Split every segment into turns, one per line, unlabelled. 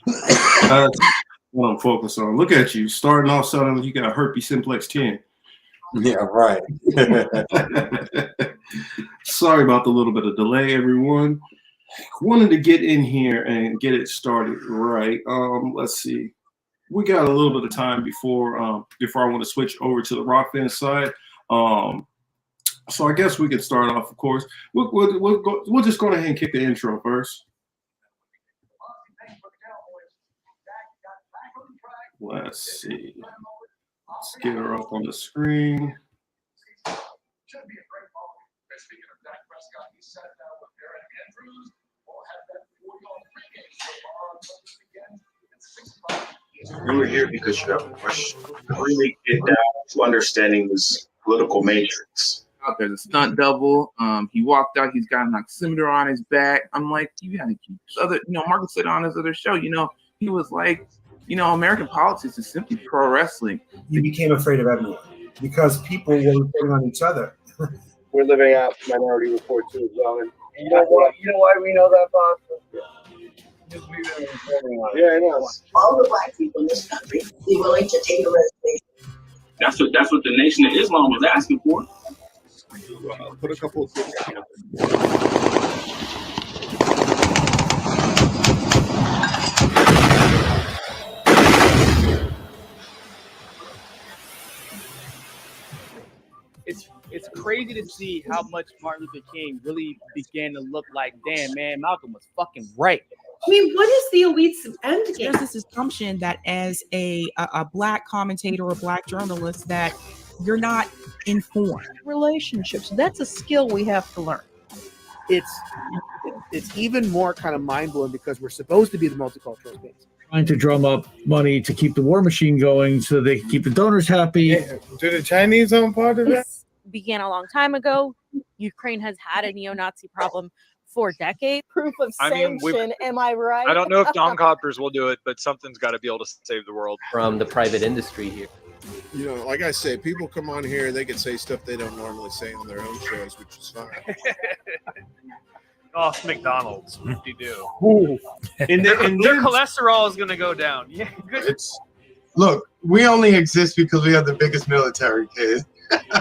That's what I'm focused on. Look at you, starting off suddenly. You got herpes simplex 10.
Yeah, right.
Sorry about the little bit of delay, everyone. Wanted to get in here and get it started right. Let's see. We got a little bit of time before I want to switch over to the rock band side. Um, so I guess we could start off. Of course, we'll just go ahead and kick the intro first. Let's see. Let's get her up on the screen.
We're here because you have a question. Really get down to understanding this political matrix.
Out there, the stunt double. He walked out. He's got an oximeter on his back. I'm like, you gotta keep other. Marcus said on his other show. He was like, American politics is simply pro wrestling.
You became afraid of everyone because people were reporting on each other.
We're living out Minority Report too as well. And you know why we know that, boss? Yeah, I know.
All the black people in this country be willing to take a reservation.
That's what the Nation of Islam was asking for.
Put a couple of things down.
It's crazy to see how much Martin Luther King really began to look like, damn, man, Malcolm was fucking right.
I mean, what is the elite's end game?
There's this assumption that as a black commentator or black journalist that you're not informed.
Relationships, that's a skill we have to learn.
It's even more kind of mind-blowing because we're supposed to be the multicultural space.
Trying to drum up money to keep the war machine going so they can keep the donors happy.
Do the Chinese own part of that?
Began a long time ago. Ukraine has had a neo-Nazi problem for decades.
Proof of sanction, am I right?
I don't know if dom copters will do it, but something's got to be able to save the world.
From the private industry here.
Like I say, people come on here, they can say stuff they don't normally say on their own shows, which is fine.
Off McDonald's, whoop-de-doo.
Ooh.
And their cholesterol is going to go down. Yeah, good.
Look, we only exist because we have the biggest military, kid.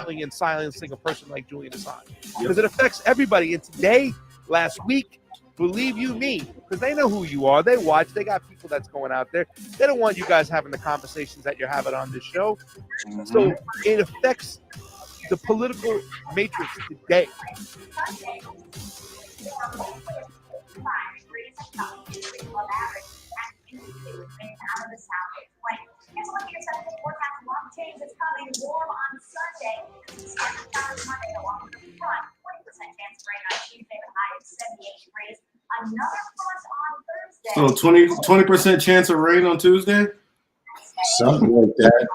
And silencing a person like Julian Assange because it affects everybody. And today, last week, believe you me, because they know who you are. They watch. They got people that's going out there. They don't want you guys having the conversations that you're having on this show. Mm-hmm. So it affects the political matrix today.
Here's a look at your 7-day forecast. Long change is coming. Warm on Sunday. Scattered showers Monday along with the front. 20% chance of rain on Tuesday with a high of 78 degrees. Another front on Thursday.
So 20% chance of rain on Tuesday?
Something like that.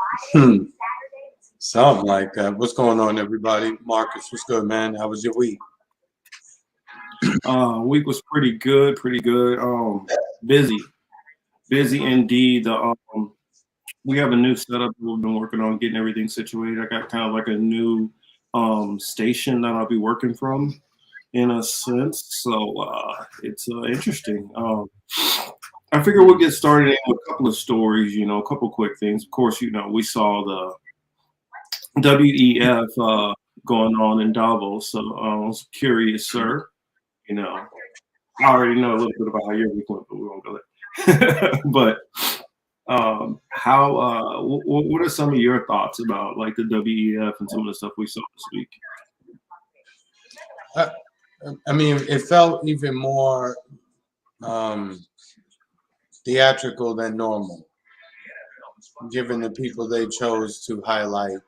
Something like that. What's going on, everybody? Marcus, what's good, man? How was your week?
Week was pretty good. Busy indeed. We have a new setup we've been working on getting everything situated. I got kind of like a new station that I'll be working from in a sense. So it's interesting. I figure we'll get started with a couple of stories, a couple quick things. Of course, we saw the WEF going on in Davos. So I was curious, sir. I already know a little bit about how your week went, but we won't go there. But what are some of your thoughts about like the WEF and some of the stuff we saw this week?
I mean, it felt even more theatrical than normal, given the people they chose to highlight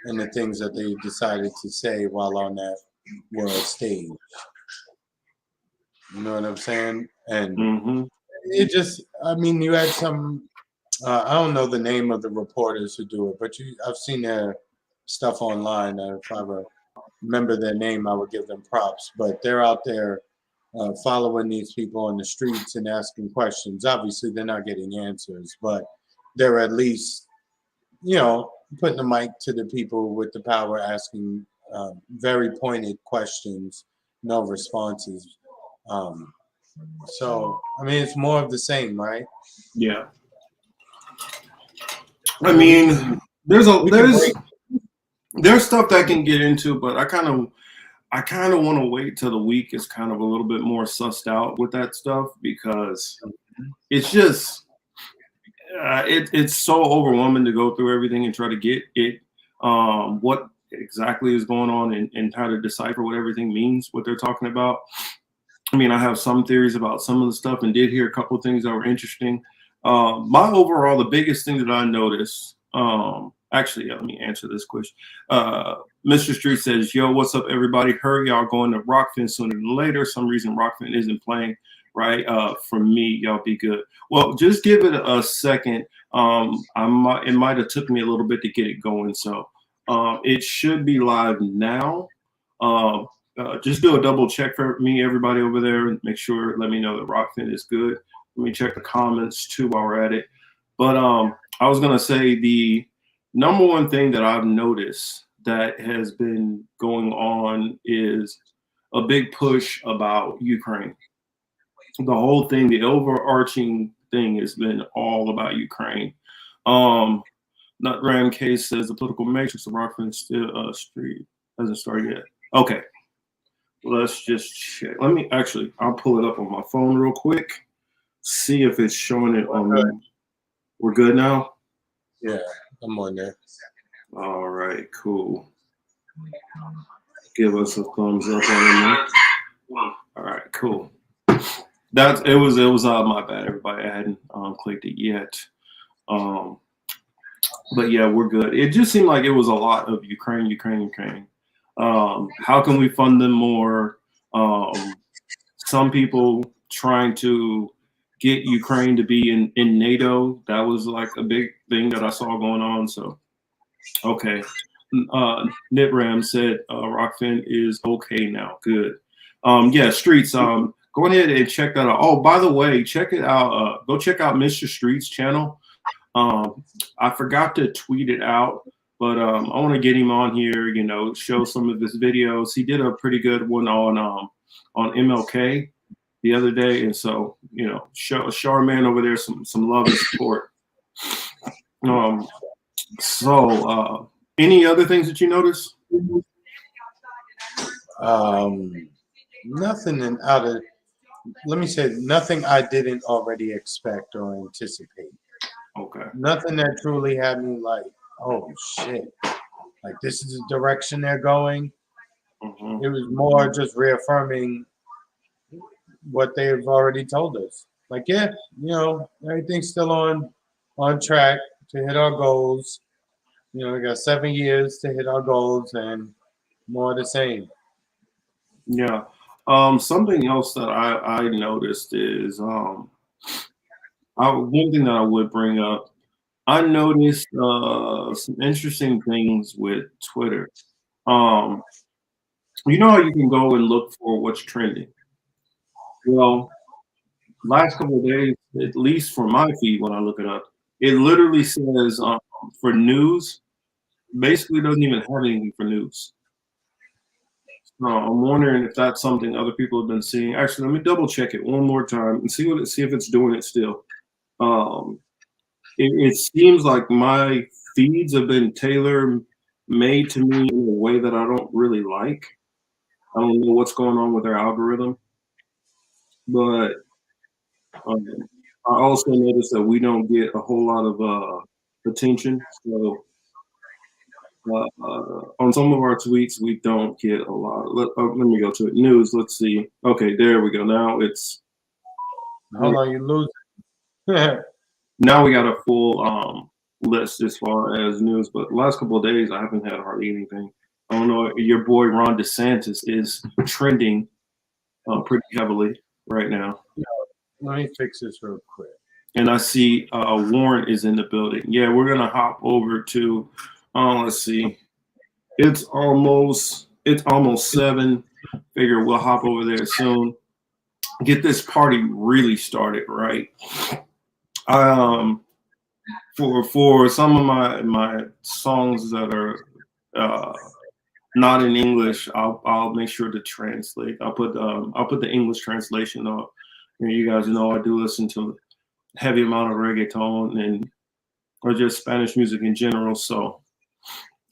and the things that they decided to say while on that world stage. You know what I'm saying? And it just, you had some, I don't know the name of the reporters who do it, but I've seen their stuff online. If I remember their name, I would give them props. But they're out there following these people on the streets and asking questions. Obviously, they're not getting answers, but they're at least, putting the mic to the people with the power, asking very pointed questions, no responses. So I mean, it's more of the same, right?
Yeah. I mean, there's stuff that I can get into, but I kind of want to wait till the week is kind of a little bit more sussed out with that stuff, because it's just it's so overwhelming to go through everything and try to get it what exactly is going on, and how to decipher what everything means, what they're talking about. I mean, I have some theories about some of the stuff, and did hear a couple of things that were interesting. The biggest thing that I noticed, actually, let me answer this question. Mr. Street says, yo, what's up, everybody? Hurry, y'all going to Rockfin sooner than later. Some reason Rockfin isn't playing, right? For me, y'all be good. Well, just give it a second. It might have took me a little bit to get it going, so it should be live now. Just do a double check for me, everybody over there, and make sure, let me know that Rockfin is good. Let me check the comments too while we're at it. But I was gonna say the number one thing that I've noticed that has been going on is a big push about Ukraine. The whole thing, the overarching thing has been all about Ukraine. Not Ram Case says the political matrix of Rockfin still street hasn't started yet. Okay. Let's just check. I'll pull it up on my phone real quick. See if it's showing it on me. We're good now?
Yeah, I'm on there.
All right, cool. Give us a thumbs up on it. All right, cool. It was my bad, everybody. I hadn't clicked it yet. But yeah, we're good. It just seemed like it was a lot of Ukraine. How can we fund them more? Some people trying to get Ukraine to be in NATO. That was like a big thing that I saw going on. So, okay. Nitram said Rockfin is okay now. Good. Yeah, Streets. Go ahead and check that out. Oh, by the way, check it out. Go check out Mr. Streets' channel. I forgot to tweet it out, but I want to get him on here, show some of his videos. He did a pretty good one on MLK the other day, and so show Charmaine over there some love and support. Any other things that you noticed?
Nothing nothing I didn't already expect or anticipate.
Okay.
Nothing that truly had me like, oh shit, like this is the direction they're going. It was more just reaffirming what they've already told us. Like, yeah, everything's still on track to hit our goals. We got 7 years to hit our goals, and more of the same.
Yeah. Something else that I noticed is one thing that I would bring up. I noticed some interesting things with Twitter. You know how you can go and look for what's trending? Well, last couple of days, at least for my feed when I look it up, it literally says for news, basically doesn't even have anything for news. So I'm wondering if that's something other people have been seeing. Actually, let me double check it one more time and see if it's doing it still. It seems like my feeds have been tailor-made to me in a way that I don't really like. I don't know what's going on with their algorithm, but I also noticed that we don't get a whole lot of attention. So on some of our tweets, we don't get a lot. Let me go to it. News. Let's see. Okay, there we go. Now it's.
Hold on, you lose.
Now we got a full list as far as news, but the last couple of days I haven't had hardly anything. I don't know. Your boy Ron DeSantis is trending pretty heavily right now.
Let me fix this real quick.
And I see Warren is in the building. Yeah, we're gonna hop over to. Let's see. It's almost 7. Figure we'll hop over there soon. Get this party really started, right? For some of my songs that are not in English, I'll make sure to translate. I'll put the English translation up, You guys know I do listen to a heavy amount of reggaeton or just Spanish music in general. So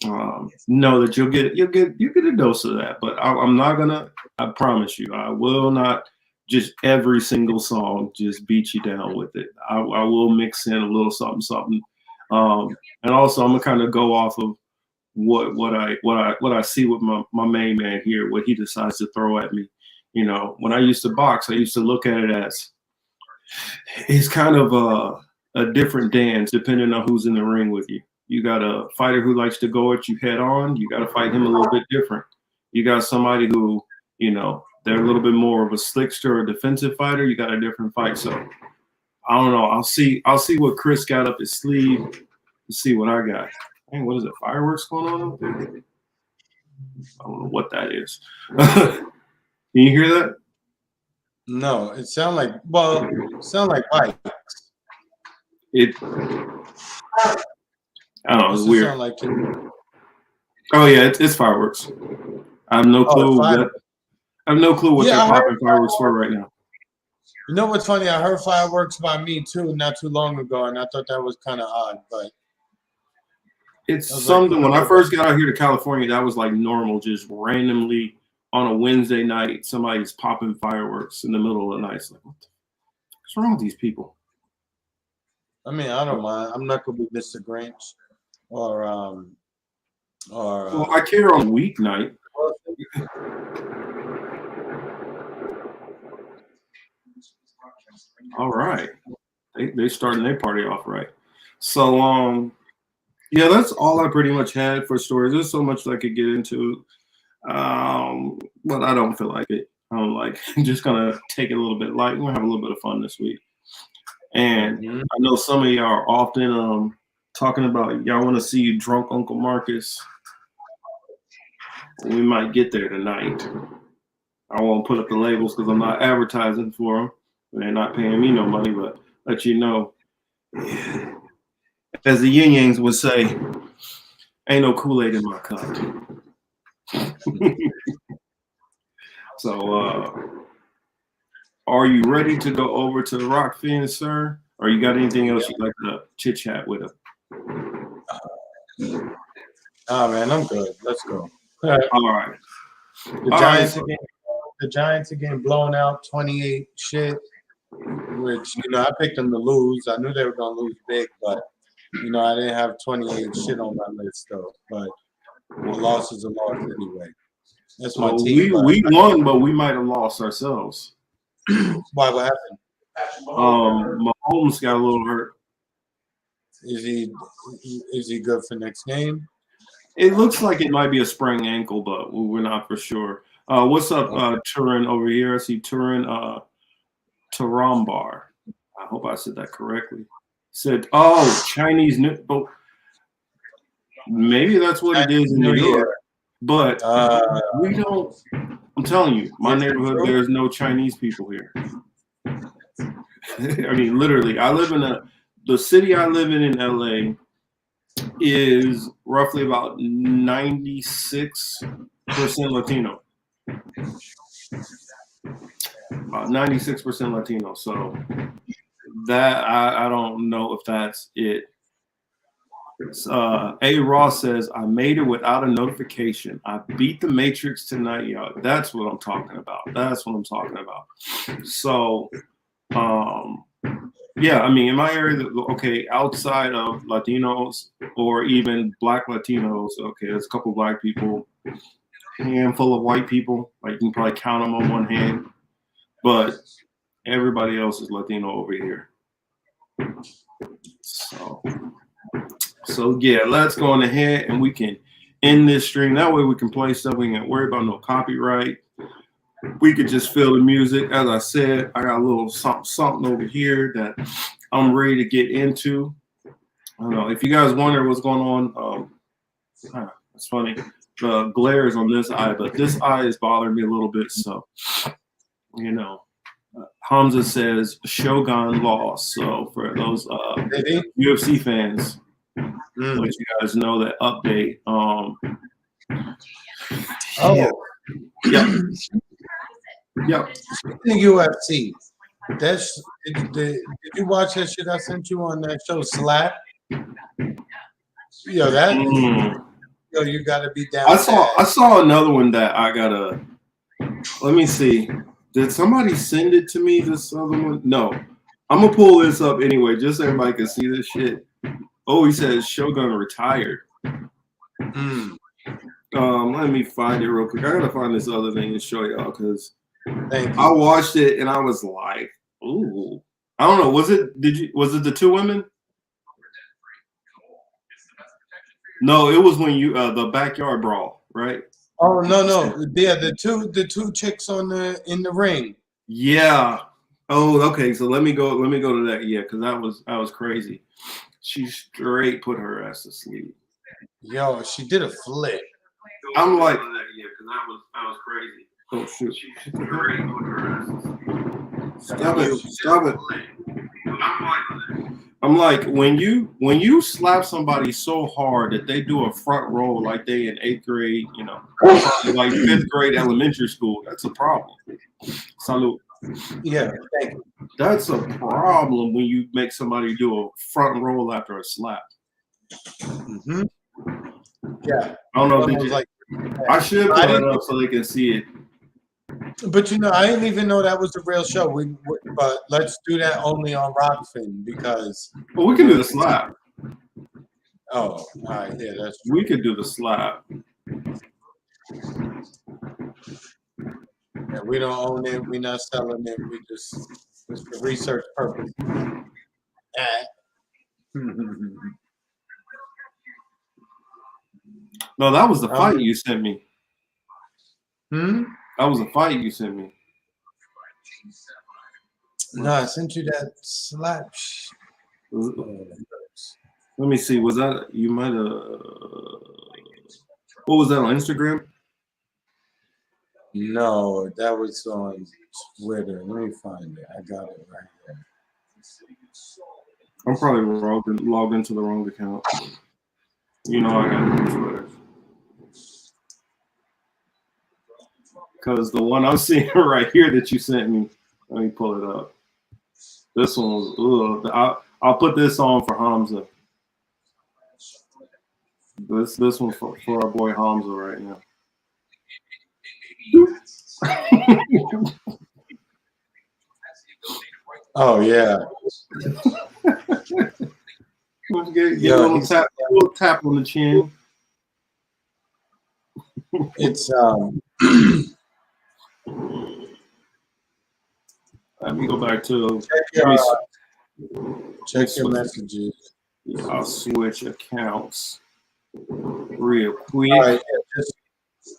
know that you'll get a dose of that. But I'm not gonna. I promise you, I will not just every single song just beat you down with it. I will mix in a little something. And also I'm gonna kind of go off of what I see with my main man here, what he decides to throw at me. You know, when I used to box, I used to look at it as it's kind of a different dance depending on who's in the ring with you. You got a fighter who likes to go at you head on. You got to fight him a little bit different. You got somebody who, you know, they're a little bit more of a slickster or defensive fighter. You got a different fight. So I don't know. I'll see what Chris got up his sleeve to see what I got. Hey, what is it? Fireworks going on up there? I don't know what that is. Can you hear that?
No, it sound like bikes.
I don't know. It's
Does it
weird.
sound like
Oh yeah, it's fireworks. I have no clue. I have no clue what they're popping fireworks for right now.
You know what's funny? I heard fireworks by me too not too long ago, and I thought that was kind of odd. But
it's something. When I first got out here to California, that was like normal. Just randomly on a Wednesday night, somebody's popping fireworks in the middle of the night. It's like, what's wrong with these people?
I mean, I don't mind. I'm not gonna be Mr. Grinch or
well, I care on weeknight. All right, they starting their party off right. So yeah, that's all I pretty much had for stories. There's so much I could get into, but I don't feel like it. I'm like just gonna take it a little bit light. We're gonna have a little bit of fun this week. And I know some of y'all are often talking about y'all want to see drunk Uncle Marcus. We might get there tonight. I won't put up the labels because I'm not advertising for them. They're not paying me no money, but let you know. As the Yin Yangs would say, ain't no Kool-Aid in my cup. So, are you ready to go over to Rockfin, sir? Or you got anything else you'd like to chit-chat with him?
Man, I'm good. Let's go.
All right.
The Giants again blown out 28 shit, which, you know, I picked them to lose. I knew they were going to lose big, but, you know, I didn't have 28 shit on my list, though. But a loss is a loss anyway. That's my team.
We won, but we might have lost ourselves.
Why? What happened?
Mahomes got a little hurt.
Is he good for next game?
It looks like it might be a sprained ankle, but we're not for sure. What's up, Turin over here? I see Turin Tarambar. I hope I said that correctly. Said, Chinese New. Oh, maybe that's what it is in New York. But we don't. I'm telling you, my neighborhood, there's no Chinese people here. I mean, literally, I live in the city I live in LA is roughly about 96% Latino. About 96% Latino. So that I don't know if that's it. A. Ross says, I made it without a notification. I beat the Matrix tonight, y'all. That's what I'm talking about. So, yeah, I mean, in my area, okay, outside of Latinos or even Black Latinos, okay, there's a couple Black people, a handful of white people. Like, you can probably count them on one hand. But everybody else is Latino over here. So yeah, let's go on ahead and we can end this stream. That way we can play stuff. We ain't worry about no copyright. We could just feel the music. As I said, I got a little something over here that I'm ready to get into. I don't know if you guys wonder what's going on. It's funny. The glare is on this eye, but this eye is bothering me a little bit. So, you know, Hamza says Shogun lost. So for those UFC fans, let you guys know that update.
Yeah. Speaking of UFC, That's did you watch that shit I sent you on that show Slap? Yo, that yo, you gotta be down.
I saw another one that I gotta. Let me see. Did somebody send it to me? This other one? No. I'm gonna pull this up anyway, just so everybody can see this shit. Oh, he says Shogun retired. Let me find it real quick. I gotta find this other thing to show y'all because I watched it and I was like, ooh. I don't know. Was it the two women? No, it was when you the backyard brawl, right?
Oh no. Yeah, the two chicks in the ring.
Yeah. Oh, okay. So let me go to that. Yeah, because that was crazy. She straight put her ass to sleep.
Yo, she did a flip.
I'm like, yeah, because that was crazy. Oh shoot! She straight put her ass to sleep. Stop it! I'm like, when you slap somebody so hard that they do a front roll like they in 8th grade, like 5th grade elementary school, that's a problem. Salute.
Yeah, thank you.
That's a problem when you make somebody do a front roll after a slap.
Mm-hmm. Yeah.
I don't know. I should put it up so they can see it.
But I didn't even know that was the real show. But let's do that only on Rockfin because.
Well, we can do the slap.
Oh, all right. Yeah, that's true.
We could do the slap.
Yeah, we don't own it. We're not selling it. We just for research purpose.
No, that was the fight you sent me.
That
was a fight you sent me.
No, I sent you that slap.
Let me see. Was that you might have? What was that on Instagram?
No, that was on Twitter. Let me find it. I got it right here.
I'm probably logged into the wrong account. I got it on Twitter. Because the one I'm seeing right here that you sent me, let me pull it up. This one was, I'll put this on for Hamza. This one's for our boy Hamza right now.
Oh yeah.
Get a little tap on the chin.
It's
Let me go back to
check your messages.
I'll switch accounts real quick.
All right,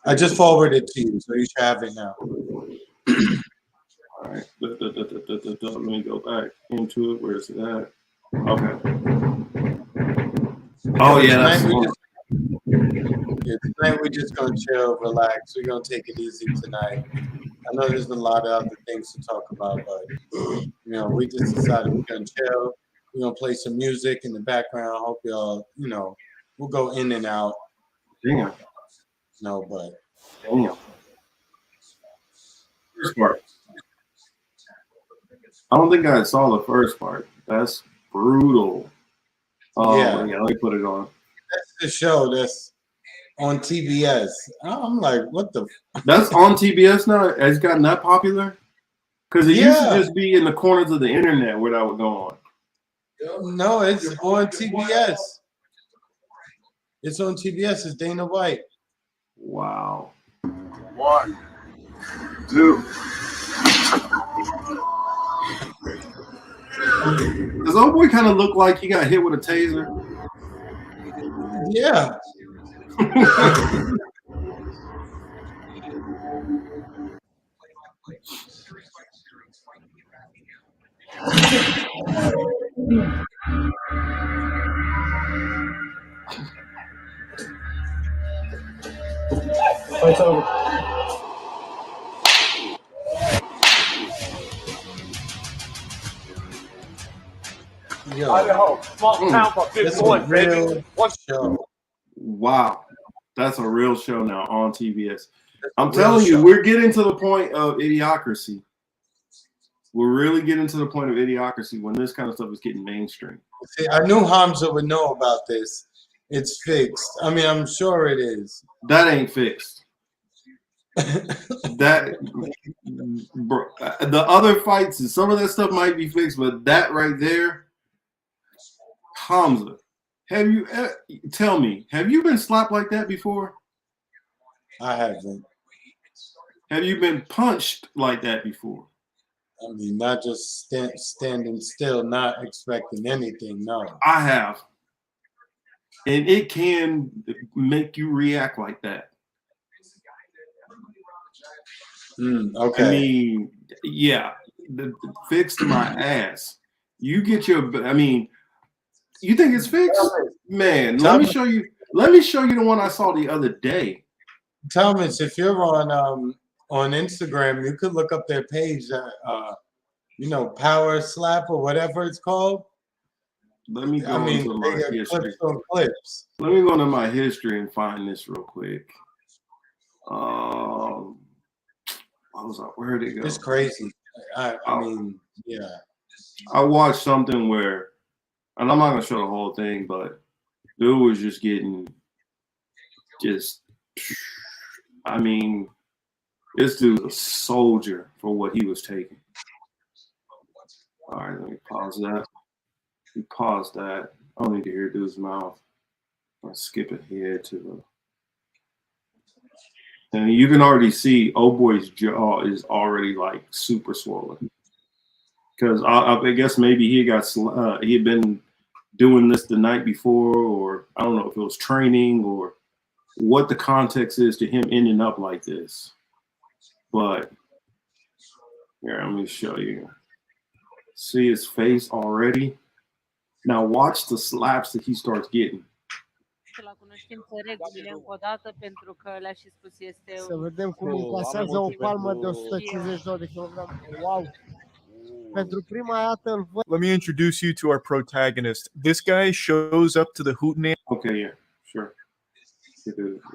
I just forwarded it to you, so you should have it now.
All right, let me go back into it. Where's it at? Okay. Oh yeah, that's
tonight we're just gonna chill, relax. We're gonna take it easy tonight. I know there's a lot of other things to talk about, but we just decided we're gonna chill. We're gonna play some music in the background. Hope y'all, we'll go in and out.
Damn.
No, but
damn. First part. I don't think I saw the first part. That's brutal. Yeah, let me put it on.
That's the show that's on TBS. I'm like, what the?
That's on TBS now? It's gotten that popular? Because it used to just be in the corners of the internet where that would go on.
No, it's on TBS. It's on TBS. It's Dana White.
Wow.
1, 2.
Does old boy kind of look like he got hit with a taser?
Yeah.
Fight's over.
Yo,
Idaho, small town for big boys, baby.
Wow. That's a real show now on TBS. I'm telling you, we're getting to the point of idiocracy. We're really getting to the point of idiocracy when this kind of stuff is getting mainstream.
See, I knew Hamza would know about this. It's fixed. I mean, I'm sure it is.
That ain't fixed. That bro, the other fights and some of that stuff might be fixed, but that right there, Hamza, tell me, have you been slapped like that before?
I haven't.
Have you been punched like that before?
I mean, not just standing still, not expecting anything. No,
I have, and it can make you react like that.
Okay.
I mean, yeah, fixed my ass. You get your. I mean, you think it's fixed, man? Let me show you. Let me show you the one I saw the other day.
Thomas, if you're on Instagram, you could look up their page. Power Slap or whatever it's called.
Let me go into my history.
Clips.
Let me go into my history and find this real quick. Where'd it go?
It's crazy. I mean, yeah.
I watched something where, and I'm not gonna show the whole thing, but dude was just getting, I mean, this dude was a soldier for what he was taking. All right, let me pause that. We pause that. I don't need to hear dude's mouth. I'll skip ahead to the. And you can already see old boy's jaw is already like super swollen. Because I guess maybe he had been doing this the night before, or I don't know if it was training or what the context is to him ending up like this. But here, let me show you. See his face already? Now watch the slaps that he starts getting.
La cunoștință regulile încă o dată pentru că le-a și spus este.
Să vedem cum încasează o palmă de 152 de kilograme. Wow! Pentru prima dată îl văd.
Let me introduce you to our protagonist. This guy shows up to the hootenanny.
Okay, yeah, sure.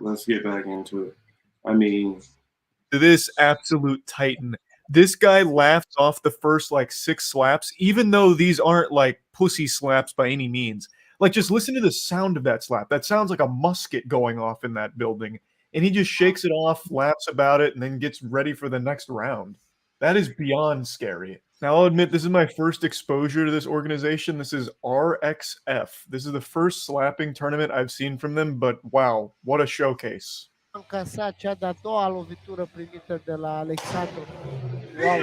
Let's get back into it. I mean,
this absolute titan. This guy laughed off the first like 6 slaps, even though these aren't like pussy slaps by any means. Like, just listen to the sound of that slap. That sounds like a musket going off in that building. And he just shakes it off, laughs about it, and then gets ready for the next round. That is beyond scary. Now, I'll admit, this is my first exposure to this organization. This is RXF. This is the first slapping tournament I've seen from them, but wow, what a showcase.
Încasat cea de-a doua lovitură primită de la Alexandru. Wow!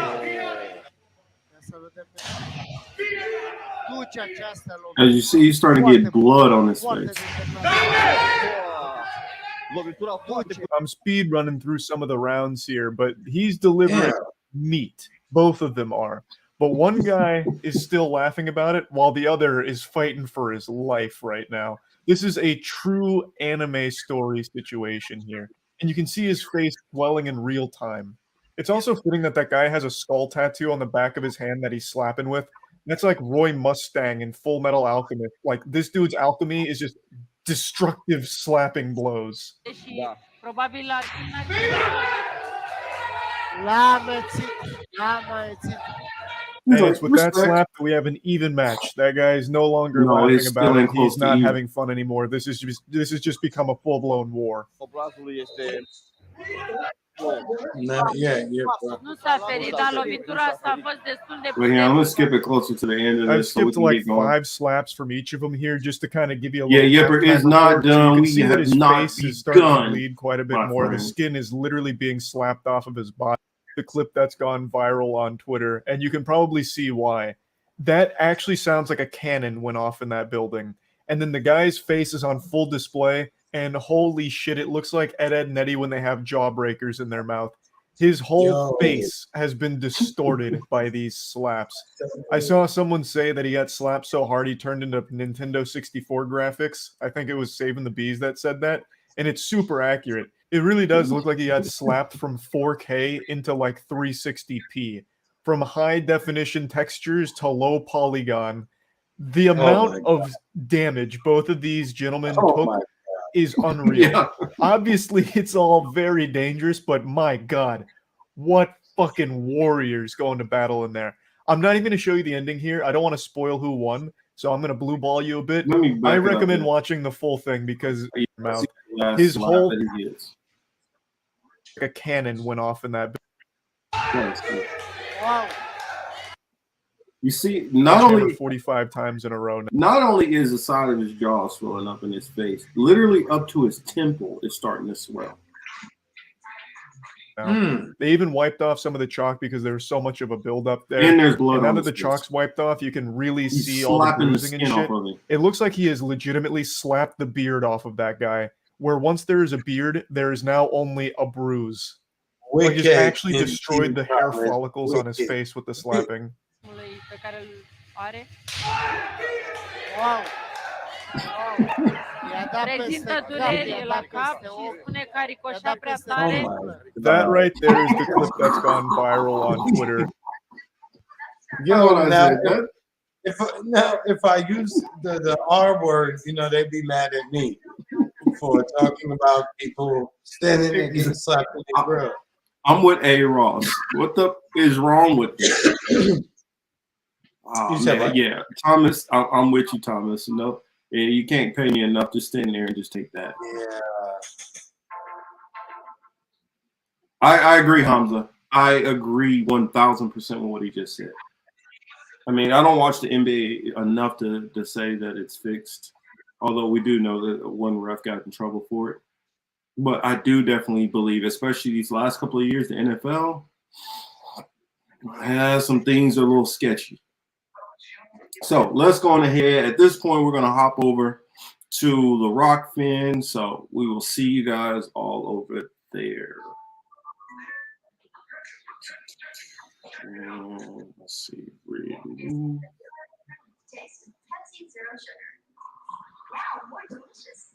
Să vedem. Duce această lovitură.
As you see, he's starting to get blood on his face.
I'm speed running through some of the rounds here, but he's delivering meat. Both of them are. But one guy is still laughing about it, while the other is fighting for his life right now. This is a true anime story situation here. And you can see his face swelling in real time. It's also fitting that guy has a skull tattoo on the back of his hand that he's slapping with. That's like Roy Mustang in Full Metal Alchemist. Like, this dude's alchemy is just destructive slapping blows.
Și probabil la
And it's with that slap that we have an even match. That guy is no longer laughing about it. He's not having fun anymore. This has just become a full-blown war.
Nu s-a ferit, dar lovitura asta a fost destul de
But yeah, I'm gonna skip it closer to the end of
I've
this. So we
skipped
can
like
get going.
5 slaps from each of them here just to kind of give you a
Yeah,
little.
Yipper is not done.
You can
We
see that
have
his
not
face is starting to
begun,
bleed quite a bit
my
more. The
friend.
skin is literally being slapped off of his body. The clip that's gone viral on Twitter, and you can probably see why. That actually sounds like a cannon went off in that building. And then the guy's face is on full display, and holy shit, it looks like Ed, Edd, and Eddy when they have jawbreakers in their mouth. His whole face has been distorted by these slaps. I saw someone say that he got slapped so hard he turned into Nintendo 64 graphics. I think it was Saving the Bees that said that. And it's super accurate. It really does look like he got slapped from 4K into like 360p. From high definition textures to low polygon. The amount of damage both of these gentlemen took is unreal.
Yeah.
Obviously, it's all very dangerous, but my God, what fucking warriors going to battle in there. I'm not even going to show you the ending here. I don't want to spoil who won, so I'm going to blue ball you a bit.
Let me back
I
it up
recommend
here.
watching the full thing because
Let's see the last
his
slap
whole
that he gets.
like a cannon went off in that.
Wow.
You see, not only
45 times in a row.
Not only is the side of his jaw swelling up in his face, literally up to his temple is starting to swell.
They even wiped off some of the chalk because there was so much of a buildup there.
And there's blood
And now
on
that
his
the
face.
chalk's wiped off, you can really
He's
see all the
slapping the
bruising and
skin
shit.
off of him.
It looks like he has legitimately slapped the beard off of that guy. Where once there is a beard, there is now only a bruise. Like he's
Wicked
actually
in
destroyed the
Team
hair
Promise.
follicles on his
Wicked.
face with the slapping.
Pe care îl are.
Wow. I-a dat
Prezintă
peste cap,
dureri
i-a
la
dat
cap
peste
și
ochi,
spune că a
i-a
ricoșat
dat
prea
peste
tare.
templă.
That right there is the clip that's gone viral on Twitter.
Yo,
I
now,
said that.
if I use the R word, you know, they'd be mad at me for talking about people standing and getting slapped in the grill.
I'm with A. Ross. What the is wrong with you? Oh,
You said
man,
what?
yeah, Thomas, I'm with you, Thomas. No, yeah, you can't pay me enough to stand there and just take that.
Yeah.
I agree, Hamza. I agree 1,000% with what he just said. I mean, I don't watch the NBA enough to say that it's fixed, although we do know that one ref got in trouble for it. But I do definitely believe, especially these last couple of years, the NFL has some things that are a little sketchy. So let's go on ahead. At this point, we're going to hop over to the Rock Fin. So we will see you guys all over there. Let's see.
Taste Pepsi Zero Sugar. Wow, more delicious.